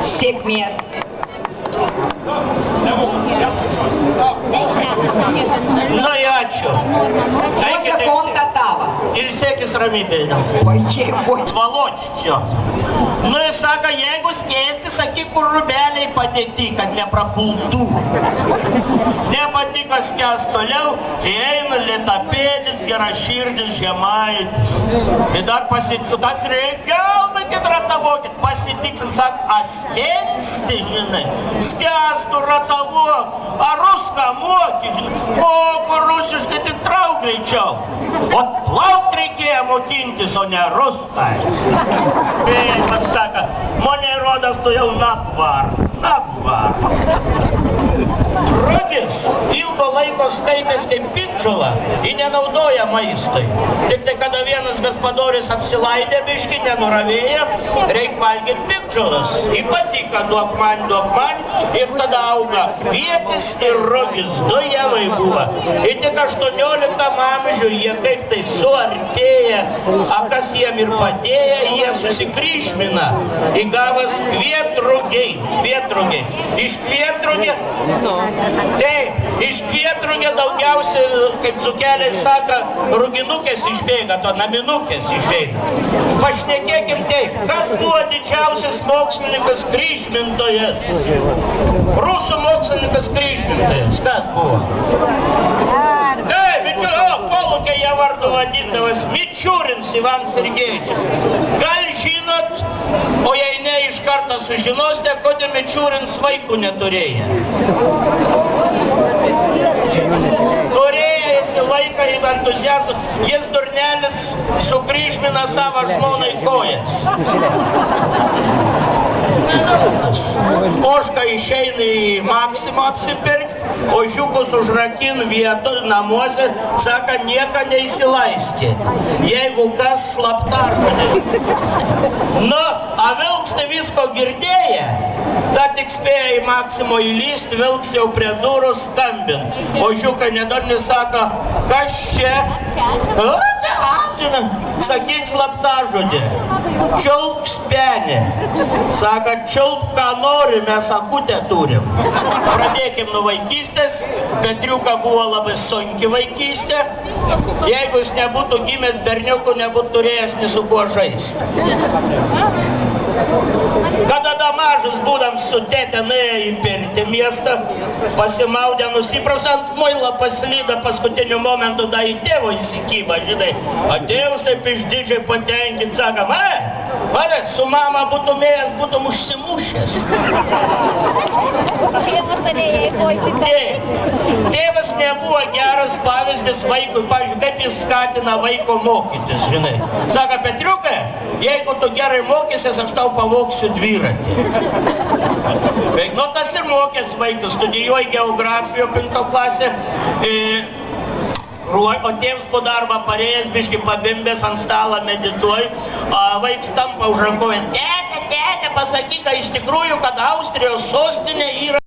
Sėkmės. Nu, ačiū. Kokia konta tavo? Ilsėkis ramybėje. Oi, čia, oi. Svaločičio. Nu, jis sako, jeigu skėsti, sakyk, kur rubeliai padėti, kad neprapultų. Nepatiko skęs toliau, įeina lėtapėdis, geraširdis, žemaitis. Ir dar pasitiktas reikia, galvakit, ratavokit, pasitiksint, sak, aš skėsti, žinai, skęstų ratavok, a ruską moki, žinai, o kur rusiškai tik trauk greičiau. O plaukt reikėjo mokintis, o ne ruską. Ir pasaka, mane rodas tu jau napvar. Rugis ilgo laiko skaitęs kaip piktžula, ji nenaudoja maistui. Tik tai kada vienas gaspadoris apsilaidė biškį, nenuravėja, reik valgyt piktžulas. Ypatika duok man, ir tada auga kvietis ir rugis, du javai buvo. Ir tik 18 amžių jie kaip tai suartėja, a kas jiem ir padėja, jie susikryžmina. Įgavas kvietrugiai. Iš kvietrugė, iš kvietrugė daugiausiai, kaip dzukeliai saka, ruginukės išbėga, to naminukės išbėga. Pašnekėkim taip, kas buvo didžiausias mokslininkas kryžmintojas? Rusų mokslininkas kryžmintojas, kas buvo? Kolūkė ją vardu vadindavas Mičiurins Ivan Sergejičius. Gal žinot, o jei ne iš karto sužinosite, kodėl Mičiurins vaikų neturėjo. Turėjo jis laiką ir entuziastų, jis durnelis sukryžmina savo žmonai kojas. Ožka išeina į Maksimą apsipirkt, ožiukus užrakin vietos namuose, saka, nieka neįsilaiskit. Jeigu kas slaptažodį. Nu, a vilks tai visko girdėję, ta tik spėja į Maksimo įlyst, vilks jau prie durų skambint. Ožiukai nedorni sako, kas čia? Sakyk slaptažodį. Čiulp spenį. Saka, čiulp ką nori, mes akutę turim. Pradėkim nuo vaikystės. Petriuka buvo labai sunki vaikystė. Jeigu jis nebūtų gimęs berniukų, nebūtų turėjęs ni su kuo žaisti. Kada mažas būdam su tėte nuėjo į pirtį miestą, pasimaudę, nusipraus ant muilą paslydą, paskutiniu momentu da į tėvo įsikyba, žinai. O tėvus taip išdidžiai patenkint, sakam, varet, su mama būtum ėjęs, būtum užsimušęs. Tėvas nebuvo geras pavyzdys vaikui, pavyzdžiui, kaip jis skatina vaiko mokytis, žinai. Saka, Petriukai, jeigu tu gerai mokysies, aš tau pavoksiu dviratį. Nu, tas ir mokės vaikas, studijuoja geografiją 5 klasę, o tėvs po darbą parėjęs, biškį pabimbęs ant stalą medituoja, vaiks tampa už rankovės. Tėte, pasakyk, iš tikrųjų, kad Austrijos sostinė yra